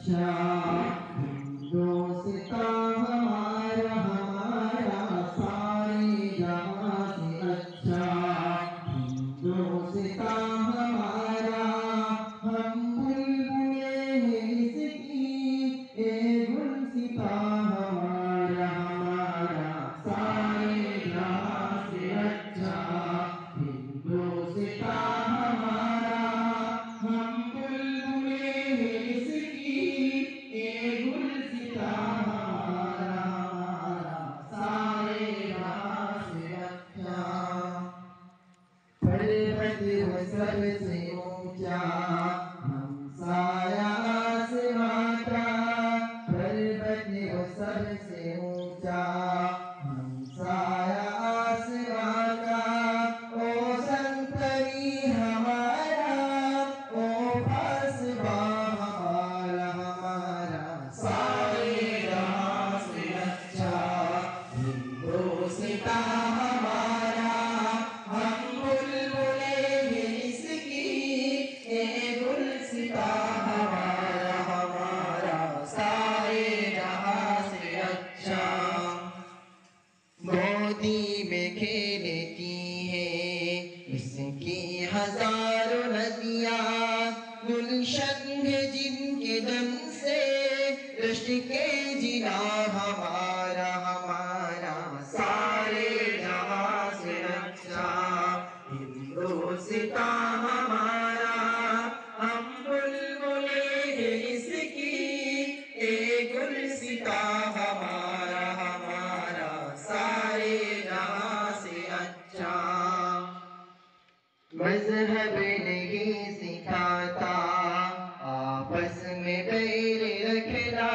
अच्छा, हिंदुस्तान हमारा हमारा सारे जहां से अच्छा, हिंदुस्तान हमारा हम बुलबुले हैं इसकी, ए गुलसितां हमारा हमारा सारे जहां से अच्छा, हिंदुस्तान हमारा हम बुलबुले हैं इसकी, ए गुलसितां हमारा हमारा सारे जहां से अच्छा। पर्वत वो सबसे ऊंचा हमसाया आसमां का, पर्वत वो सबसे ऊंचा हमसाया आसमां का, ओ संतरी हमारा, ओ फासबा हमारा हमारा सारे जहां से अच्छा, हिंदुस्तान हमारा हम बुलबुले हैं इसकी, ए गुलसितां हमारा हमारा सारे जहां से अच्छा। गोदी में खेलती है इसकी हजारों नदियाँ, गुलशन है जिनके दम से रश्क के जिना हमारा हमारा सारे जहां से अच्छा, हिंदुस्तान हमारा हम बुलबुले हैं इसकी, ए गुलसितां हमारा हमारा सारे जहां से अच्छा। मजहब नहीं सिखाता आपस में बैर रखना,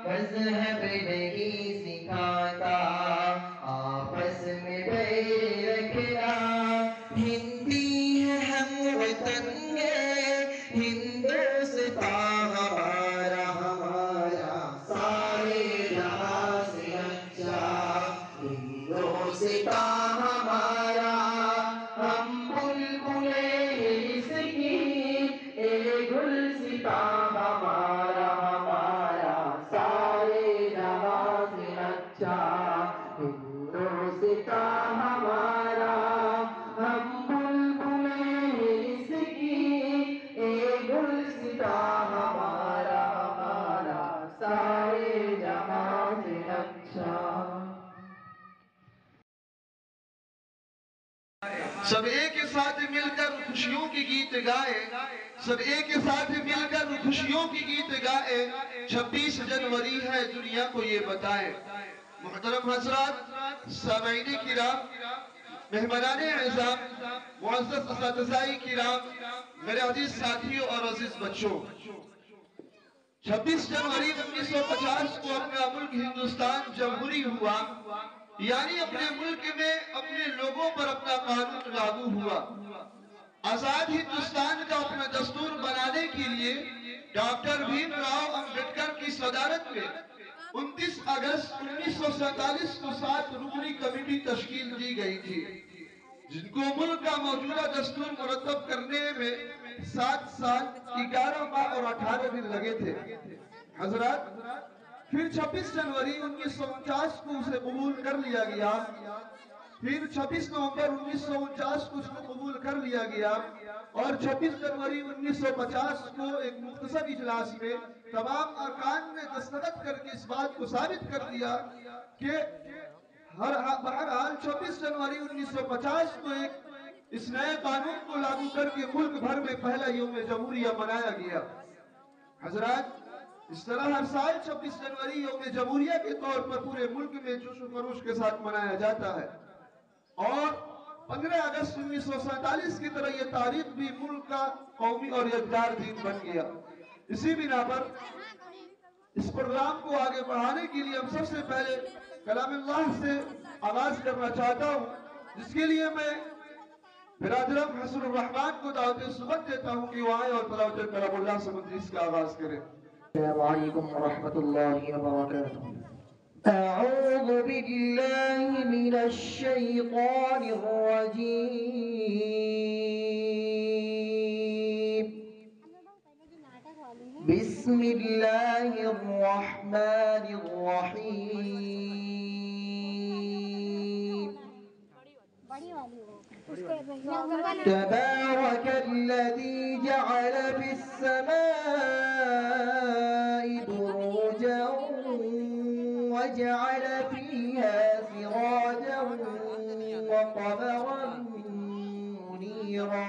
मजहब नहीं सिखाता आपस में बैर रखना, हिंदी है हम वतन है हिंदुस्तान हमारा हमारा सारे जहां से अच्छा, हिंदुस्तान हमारा हम बुलबुले हैं इसकी, ए गुलसितां हमारा हमारा सारे जहां से अच्छा, हिंदुस्तान हमारा हम बुलबुले हैं इसकी, ए गुलसितां हमारा हमारा सारे जहां से अच्छा। सब एक साथ मिलकर खुशियों की गीत गाए, सब एक साथ मिलकर खुशियों की गीत गाए, 26 जनवरी है दुनिया को ये बताए। मुहतरम हज़रात, सामईन किराम, मेहमानाने इज़्ज़ाम, मुअज़्ज़ज़ असातिज़ाए किराम, मेरे अजीज साथियों और अजीज बच्चों, 26 जनवरी 1950 को अपना मुल्क हिंदुस्तान जमहूरी हुआ, यानी अपने मुल्क में अपने लोगों पर अपना कानून लागू हुआ। आजाद हिंदुस्तान का अपना दस्तूर बनाने के लिए डॉक्टर भीमराव अंबेडकर की सदारत में 29 अगस्त 1947 को 7 रुकनी कमेटी तश्कील दी गई थी, जिनको मुल्क का मौजूदा दस्तूर मुरतब करने में 7 साल 11 माह और 18 दिन लगे थे। हजरत, फिर 26 जनवरी 1949 को उसे कबूल कर लिया गया, फिर 26 नवंबर 1949 को उसको कबूल कर लिया गया, और 26 जनवरी 1950 को एक मुख्तसर इजलास में तमाम अरकान ने दस्तखत करके इस बात को साबित कर दिया कि बहरहाल 26 जनवरी 1950 को एक इस नए कानून को लागू करके मुल्क भर में पहला यौम जमहूरिया मनाया गया। हजरत, इस तरह हर साल 26 जनवरी यौम जमहूरिया के तौर पर पूरे मुल्क में जोश व खरोश के साथ मनाया जाता है, और 15 अगस्त 1947 की तरह यह तारीख भी मुल्क का कौमी और यकदार दिन बन गया। इसी बिना पर इस प्रोग्राम को आगे बढ़ाने के लिए हम सबसे पहले कलामुल्लाह से आगाज करना चाहता हूँ, जिसके लिए मैं बिरादरम हसन रहमान को दावत सुबह देता हूँ कि वो आए और तलावत कलामुल्लाह से मजलिस का आगाज करें। अस्सलामु अलैकुम व रहमतुल्लाहि व बरकातुहू। अऊज़ु बिल्लाहि मिनश शैतानिर रजीम। बिस्मिल्लाहिर रहमानिर रहीम। तबारकल्लज़ी जअल फिस्समाइ बुरूजन वजअल फीहा सिराजन वक़मरन मुनीरा।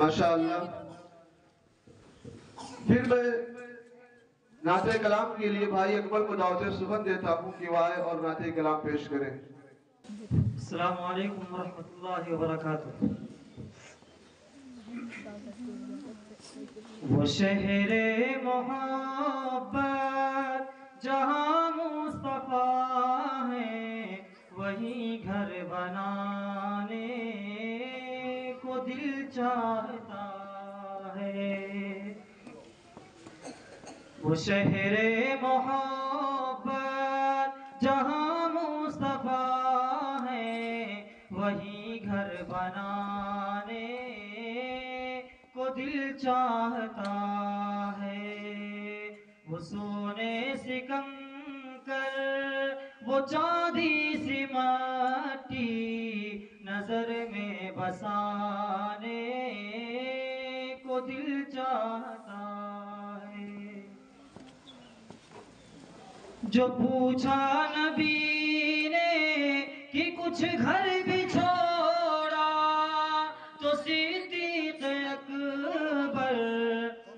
माशाअल्लाह। फिर मैं नाते कलाम के लिए भाई अकबर को दावत सुबह देता हूँ कि वह आए और नाते कलाम पेश करें। अस्सलामु अलैकुम वरहमतुल्लाहि वबरकातुहू। वो शहरे मोहब्बत जहाँ मुस्तफा है वही घर बनाने को दिल चाहता है। वो शहरे मोहब्बत जहाँ मुस्तफा है वही घर बनाने को दिल चाहता है। वो सोने से कंकर वो चांदी सी माटी नजर में बसाने को दिल चाहता है। जो पूछा नबी ने कि कुछ घर भी छोड़ा तो सिद्दीक़ अकबर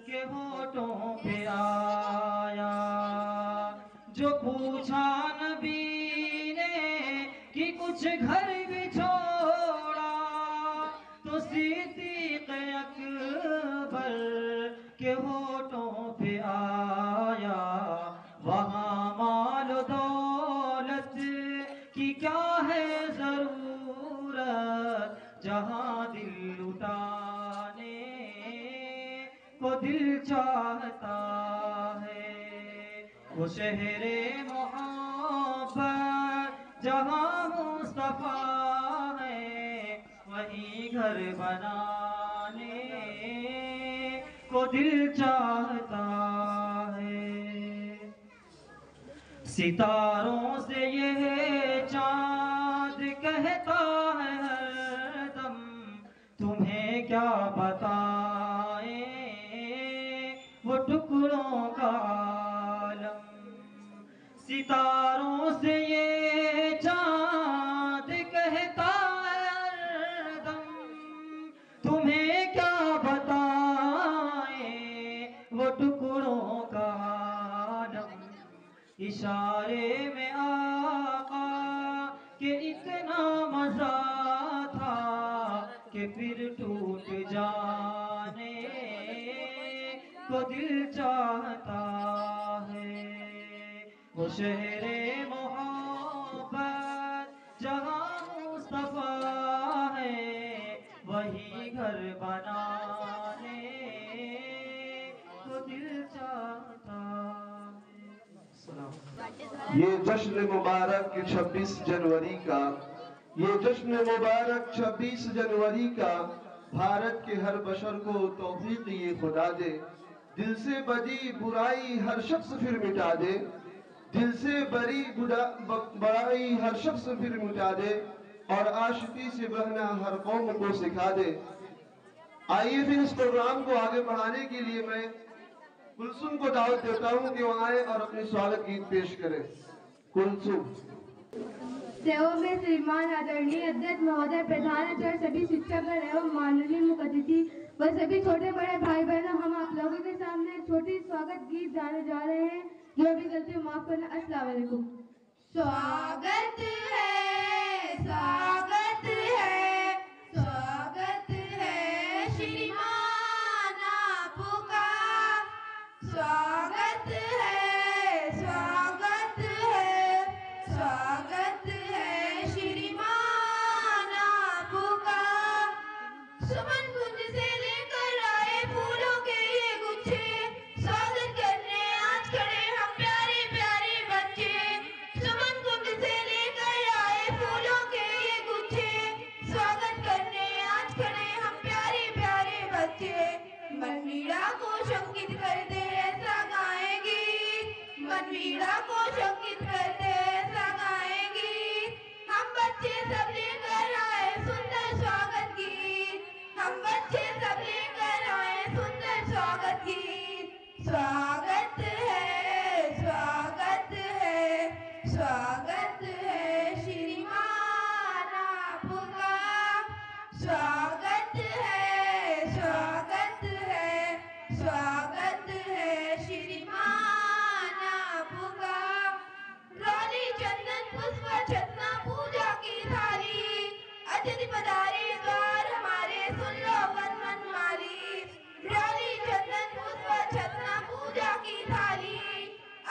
के होठों पे आया। जो पूछा नबी ने कि कुछ घर भी छोड़ा तो सिद्दीक़ अकबर के होठों पे आया। वहाँ माल दौलत की क्या है जरूरत जहाँ दिल लुटाने को दिल चाहता है। वो शहरे मोहब्बत जहाँ मुस्तफा है वही घर बनाने को दिल चाहता है। सितारों से यह चाँद कहता है हरदम तुम्हें क्या बताएं वो टुकड़ों का आलम। सितारों से ये चाँद कहता है हरदम तुम्हें क्या बताएं वो टुकड़ों का आलम। इशारे में आका के इतना मजा था कि फिर टूट जाने को दिल चाहता है। वो शहरे मोहब्बत जहाँ मुस्तफा है वही घर बनाने को दिल चाहता है। ये जश्न मुबारक 26 जनवरी का, ये जश्न मुबारक 26 जनवरी का भारत के हर बशर को तौफीक ये खुदा दे दिल से बदी बुराई हर शख्स फिर मिटा दे, दिल से बड़ी बुराई हर शख्स फिर मिटा दे, और आशिकी से बहना हर कौम को सिखा दे। आइए फिर इस प्रोग्राम को आगे बढ़ाने के लिए मैं कुलसुम को दावत देता हूँ कि वो आए और अपनी स्वागत गीत पेश करें। कुलसुम। सेवा में श्रीमान आदरणीय अध्यक्ष महोदय, प्रधानाचार्य, सभी शिक्षकगण एवं माननीय मुख्य अतिथि व सभी छोटे बड़े भाई बहनों, हम आप लोगों के सामने एक छोटी स्वागत गीत गाने जा रहे हैं। जो भी गलती हो माफ करना। अस्सलाम वालेकुम। स्वागत है, स्वागत है, स्वागत है श्रीमान आपका, स्वागत है, स्वागत है, स्वागत है श्रीमान आपका। सुमन कुंज से लेकर आए फूलों के ये गुच्छे, स्वागत करने आज खड़े हम प्यारे प्यारे बच्चे। सुमन कुंज से लेकर आए फूलों के ये गुच्छे, स्वागत करने आज खड़े हम प्यारे प्यारे बच्चे। मनवीड़ा को शंकित करते ऐसा गाएंगे, मनवीड़ा को शंकित करते ऐसा गाएंगे। हम बच्चे सब लेकर आए सुंदर स्वागत गीत, हम बच्चे सब लेकर आए सुंदर स्वागत गीत। स्वागत है, स्वागत है, स्वागत है श्रीमान आपका, स्वागत है, स्वागत है, स्वागत है श्रीमान आपका। रौली चंदन पुष्प छतना पूजा की थाली, अतिथि पधारे द्वार हमारे सुन लो वन मन माली। रौली चंदन पुष्प छतना पूजा की थाली,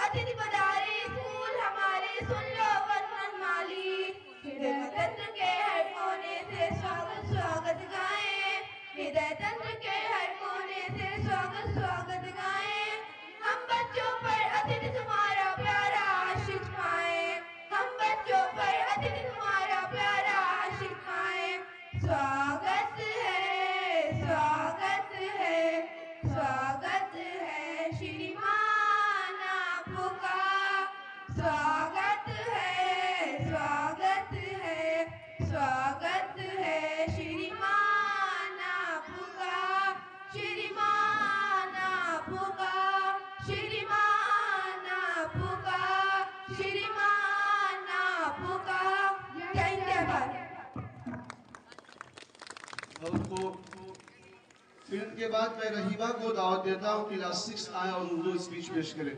अतिथि पधारे स्कूल हमारे सुन लो वन मन माली। हृदय तंत्र के हर कोने से स्वागत स्वागत गाएं, हृदय तंत्र के हर कोने से स्वागत स्वागत गाएं। हम बच्चों पर अतिथि तुम्हारा प्यारा आशीष पाए, हम बच्चों पर अतिथि तुम्हारा प्यारा आशीष पाए। स्वागत है, स्वागत है, स्वागत है श्रीमान आपका, स्वागत है, स्वागत है, स्वागत है श्रीमान आपका, श्रीमान आपका, श्रीमान आपका, श्रीमान आपका। जय भारत। और उसको फिर उनके बाद मैं रहीबा को दावत देता हूँ कि क्लास 6 आए और उर्दू स्पीच पेश करें।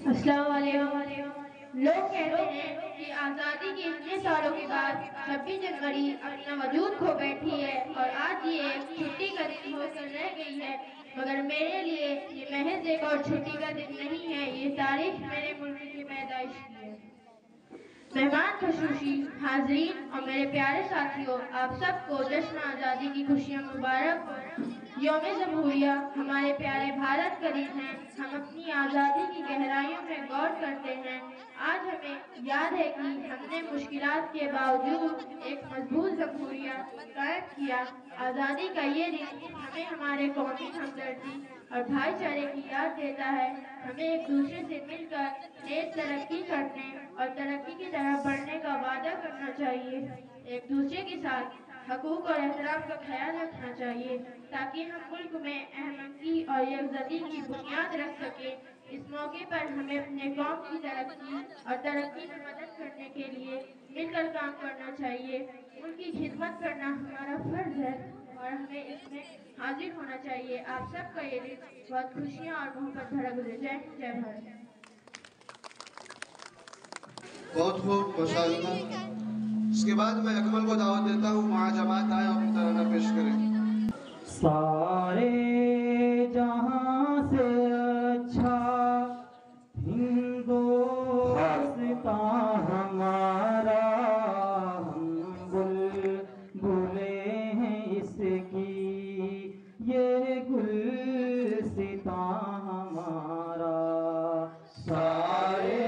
अस्सलाम वालेकुम। लोग कहते हैं कि आज़ादी के इतने सालों के बाद 26 जनवरी अपना वजूद खो बैठी है और आज ये एक छुट्टी का दिन होकर रह गई है, मगर मेरे लिए ये महज एक और छुट्टी का दिन नहीं है, ये तारीख मेरे मुल्क की पैदाइश की है। मेहमान खसूसी, हाजरीन और मेरे प्यारे साथियों, आप सबको जश्न आज़ादी की खुशियाँ मुबारक। यौम जमहूरिया हमारे प्यारे भारत का दिन है। हम अपनी आज़ादी की गहराइयों में गौर करते हैं। आज हमें याद है कि हमने मुश्किलात के बावजूद एक मजबूत जमहूरिया कायम किया। आज़ादी का ये दिन हमें हमारे कौमी हमदर्दी और भाईचारे की याद देता है। हमें एक दूसरे से मिलकर तेज तरक्की करने और तरक्की की तरफ बढ़ने का वादा करना चाहिए। एक दूसरे के साथ हकूक और एहतराम का ख्याल रखना चाहिए ताकि हम मुल्क में अहमदी और यकजहती की बुनियाद रख सकें। इस मौके पर हमें अपने कौम की तरक्की और तरक्की में मदद करने के लिए मिलकर काम करना चाहिए। उनकी खिदमत करना हमारा फर्ज है और हमें इसमें हाजिर होना चाहिए। आप सबका ये दिन बहुत खुशियाँ और मोहब्बत भरा गुजरे। जय हिंद, जय भारत। बहुत खूब, माशाअल्लाह। इसके बाद मैं अकमल को दावत देता हूँ वहाँ जमात आए और तराना पेश करें। सारे जहां से अच्छा हिंदुस्तान हमारा, हम बुलबुले हैं इसकी, ये गुलसितां हमारा। सारे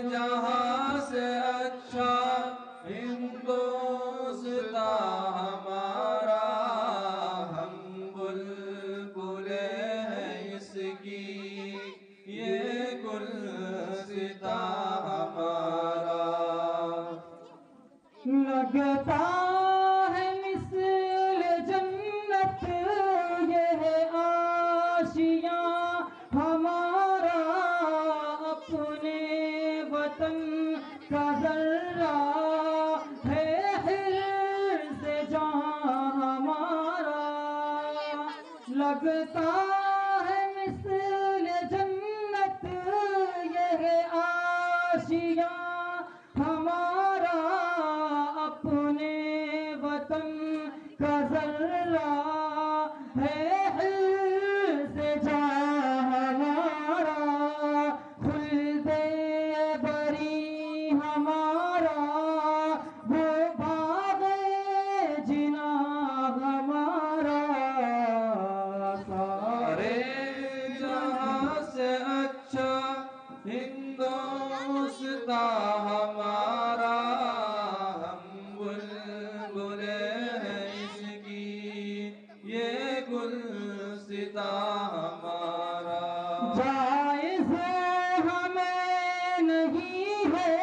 जहां से अच्छा हिंदुस्तान हमारा, हम बुलबुले लगता है मिसल जन्नत ये है आशियाँ हमारा, अपने वतन का जर्रा है हिर्ज़ जाँ हमारा। लगता है मिसल जन्नत ये है आशियाँ हमारा, अपने वतन का जर्रा है हिर्ज़ जाँ हमारा। खुल्दे बरी हमारा, वो बाग़े जिना हमारा। सारे जहां से अच्छा हिंदुस्तान हमारा, हम बुलबुले हैं इसकी ये गुलसितां हमारा। जायज़ हमें नहीं है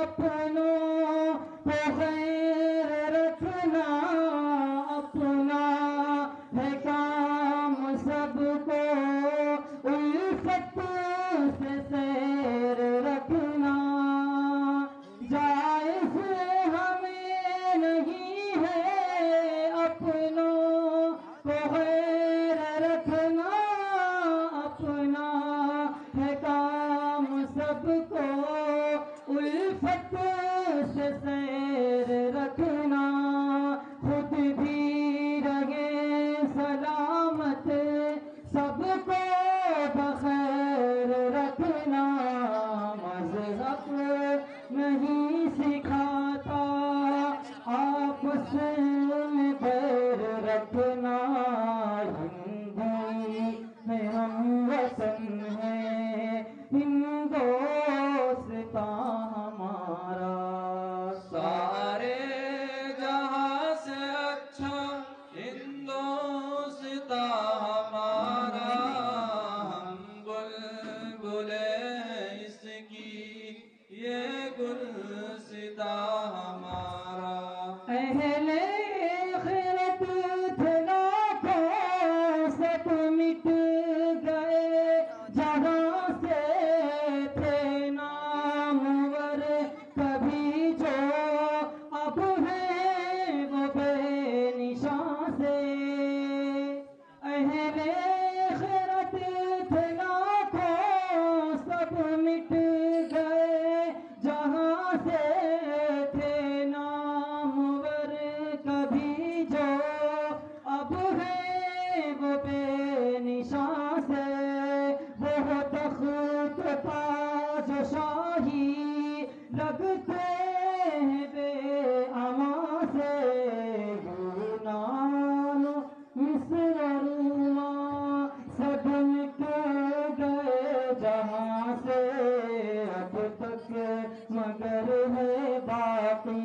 अपनों को गैर रखना, अपना है काम सबको उल्फत से सैर रखना। जायज़ हमें नहीं है अपनों को गैर रखना, अपना है काम सबको उल्फत से सैर रखना। खुद भी रहे सलामत सबको बखैर रखना। मज़हब नहीं सिखाता आपस में बैर रखना। हिंदी है हम वतन है हिंदुस्तां हमारा। सारे जहां से अच्छा हिंदुस्तान हमारा, हम बुलबुले हैं इसकी ये गुलसितां हमारा। अहले खिरत थे लाखों सब मिट गए जहाँ से थे नामवर कभी जो अब हैं वो बेनिशान से। अहले खिरत थे लाखों सब मिट गए जहाँ से थे नामवर कभी जो अब है वो बेनिशान से। वो तख्त ताज शाही लगते हैं बेअमां से। यूनान मिस्र रूमा सब मिट गए जहाँ से, अब तक मगर है बाकी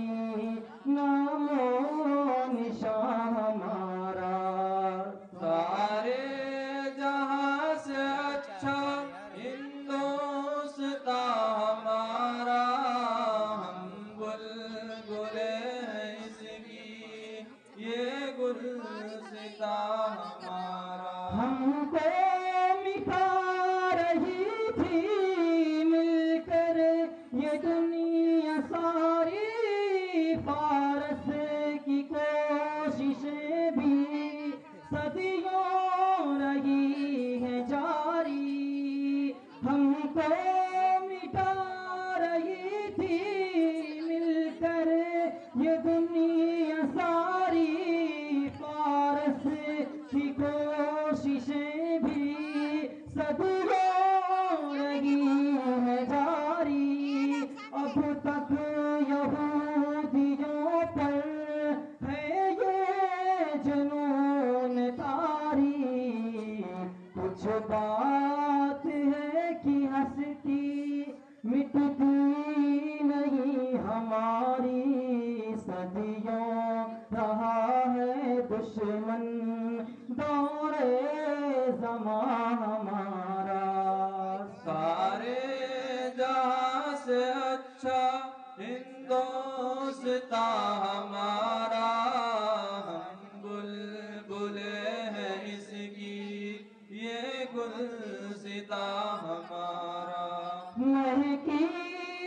नामो निशान हमारा। सारे जहां से अच्छा हिंदुस्तान हमारा, हम बुलबुले हैं इसकी ये गुलसितां हमारा। हमको मिटा रही थी मिलकर ये दुनिया सारी, फारस की कोशिशें भी सदियों रही है जारी। हमको मिटा रही थी मिलकर ये दुनिया सारी, फारस की कोशिशें भी सदियों रही है जारी। अब तक यहूदियों पर है ये जुनून तारी। कुछ बात है कि हंसती मिटती नहीं हमारी, सदियों रहा है दुश्मन दौरे ज़मां हमारा। सारे जहां से अच्छा हिंदुस्तान सिता हमारा, हम बुलबुले हैं इसकी, ये गुलसिता हमारा। महकी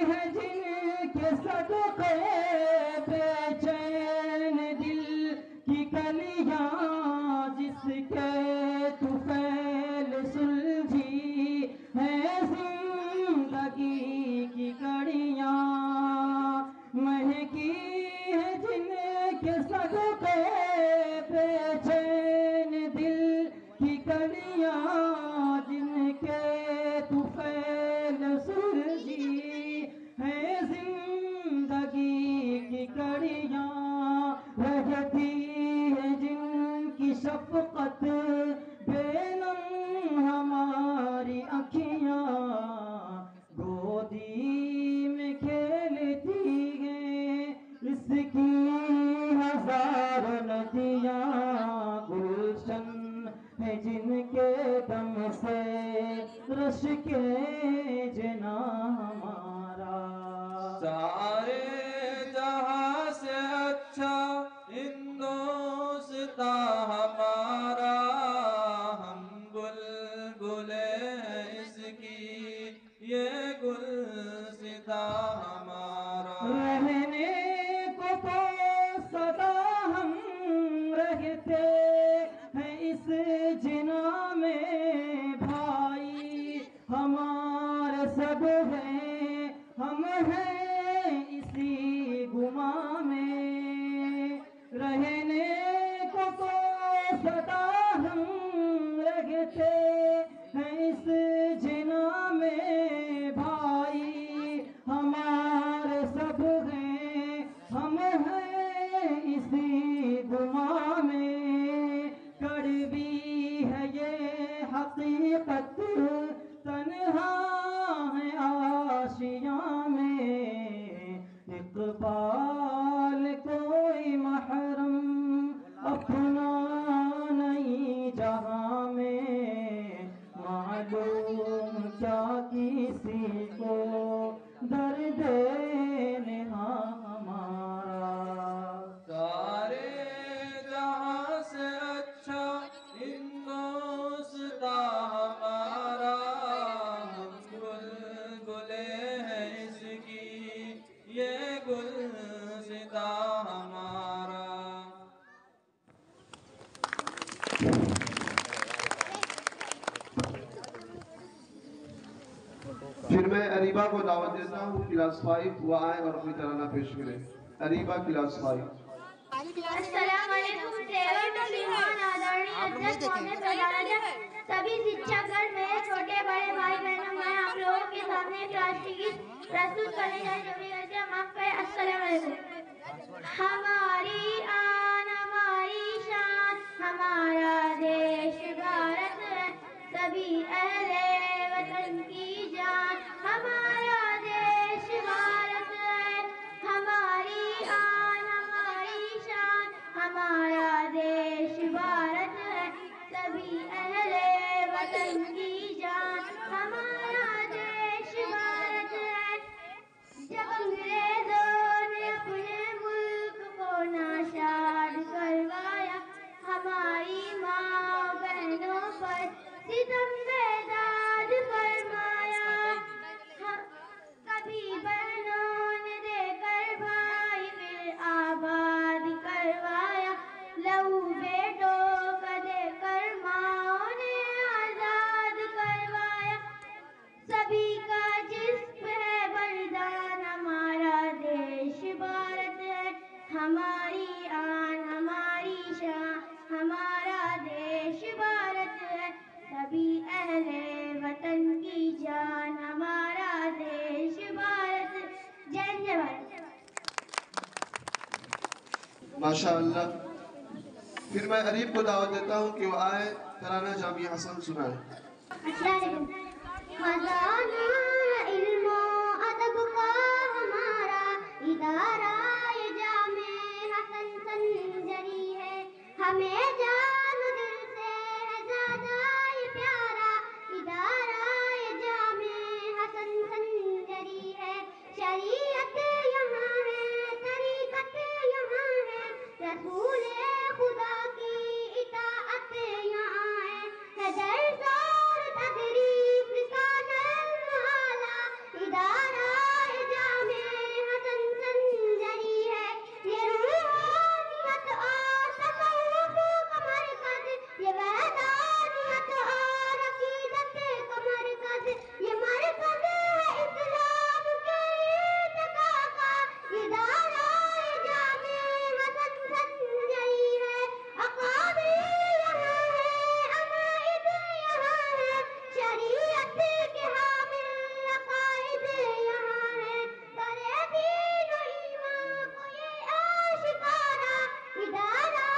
है जिनके सदके बेचैन दिल की कलियां, जिसके तुफैल सुलझी है जिंदगी की कड़ियां। महकी है जिनके सदके बेचैन दिल की कलियां, जिनके तुफैल सुलझी है जिंदगी की कड़ियां। रहती है जिनकी शफकत बेनम हमारी अखियां, गोदी में खेलती हैं इसकी हजार नदियां। गुलशन है जिनके दम से रश के जना हमारा। सारे जहां से अच्छा हिंदुस्ता हमारा, हम बुलबुले हैं इसकी, ये गुलसिता हमारा। रहने को तो सदा हम रहते हैं इस जिना में भाई, हमारे सब हैं हम हैं इसी गुमा में। रहने को तो सदा हम रहते हैं इस जिना में भाई, हमारे सब हैं हम हैं इसी गुमा में। कड़वी है ये हकीकत तन्हा है आशियाँ में, इकबाल कोई महरम अपना नहीं जहाँ में। मालूम क्या किसी को दर्द नेहा हमारा। सारे जहां से अच्छा हिंदुस्ता हमारा, हम बुलबुले हैं इसकी, ये गुलसिता हमारा। फिर मैं अरीबा को दावत देता हूँ क्लास 5, वो आए और अपनी तराना पेश करें। अरीबा क्लास 5। अस्सलाम वालेकुम आदरणीय अध्यक्ष महोदय, सभी शिक्षकगण, मेरे छोटे बड़े भाई बहनों, मैं आप लोगों के सामने एक राष्ट्रीय गीत प्रस्तुत करने जा रही हूँ। माफ करें। अस्सलाम वालेकुम। हमारी आन हमारी शान हमारा देश भारत है, सभी अहले वतन की जान हमारा देश भारत है। हमारी आन हमारी शान हमारा देश भारत है, सभी अहले वतन की जान हमारा देश भारत है। जब अंग्रेजों ने अपने मुल्क को नाशाद करवाया, हमारी माँ बहनों पर सितम बेदाद फरमाया। कभी बहनों ने देकर भाई फिर आबाद करवाया, लहू बेटों का देकर माँ ने आजाद करवाया। सभी का जिस्म है बलिदान हमारा देश भारत है। हमारी आन हमारी शान हमारा देश भारत है, सभी अहले वतन की जान हमारा देश भारत। जय जय भारत। माशाअल्लाह। फिर मैं अरीब को दावत देता हूँ कि वो आए तराना जामिया हसन सुनाए। खजाना इल्मो अदब का हमारा इदारा ये जामे हसन संजरी है, हमें जान दिल से है ज़्यादा ये प्यारा इदारा ये जामे हसन संजरी है। शरीयत यहाँ है, तरीक़त रसूले खुदा की इताअत यहाँ है दर्द और तदरीस का नज़्म आला इदारा जामे हसन संजरी है ये रूहानियत और तसव्वुफ का मरकज़ ये वहदानियत और अकीदत का मरकज़ ये मरकज़ है इस्लाम के इत्तिका का इदारा जामे हसन संजरी है अकाबी यहाँ है अमाइद यहाँ है शरीयत के हामिल अकाइद यहाँ है दरे दीन व ईमान को ये आशिकारा इदारा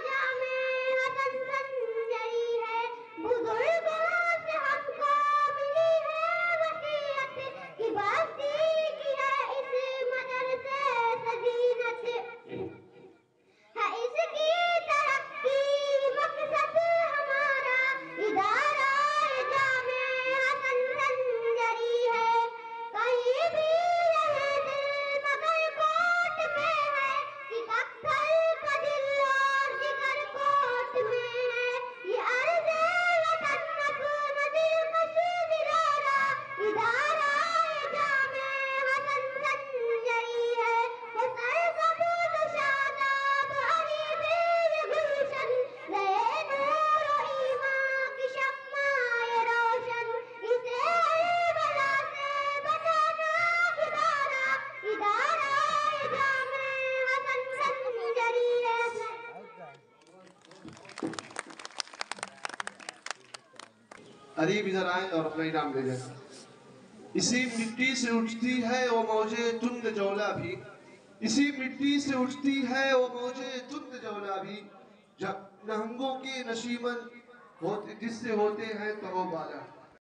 जामे हसन संजरी है बुजुर्गों से हमको मिली है वसीयत कि बस्ती की है इस मदरसे से ज़ीनत है इसकी तरक्की मकसद हमारा इदारा जामे हसन संजरी है कहीं भी रहे दिल मगर कोट में है कि कत्थल का दिल और जिगर कोट में है ये अर्ज़े वतन अपना दिलकश दिलारा इदारा जामे हसन संजरी है वो सरसब्ज़ शादाब हरीब ये गुलशन रहे नूर व ईमान की शम्माए रोशन इसे बला से बचाना खुदारा इदारा जामे हसन संजरी है अरीब इधर आए और अपना इनाम ले जाए। इसी मिट्टी से उठती है वो मौजे तुंद जौला भी, इसी मिट्टी से उठती है वो मौजे तुंद जौला भी, जब नहंगों के नशीमन होते जिससे होते हैं तो वो बाला।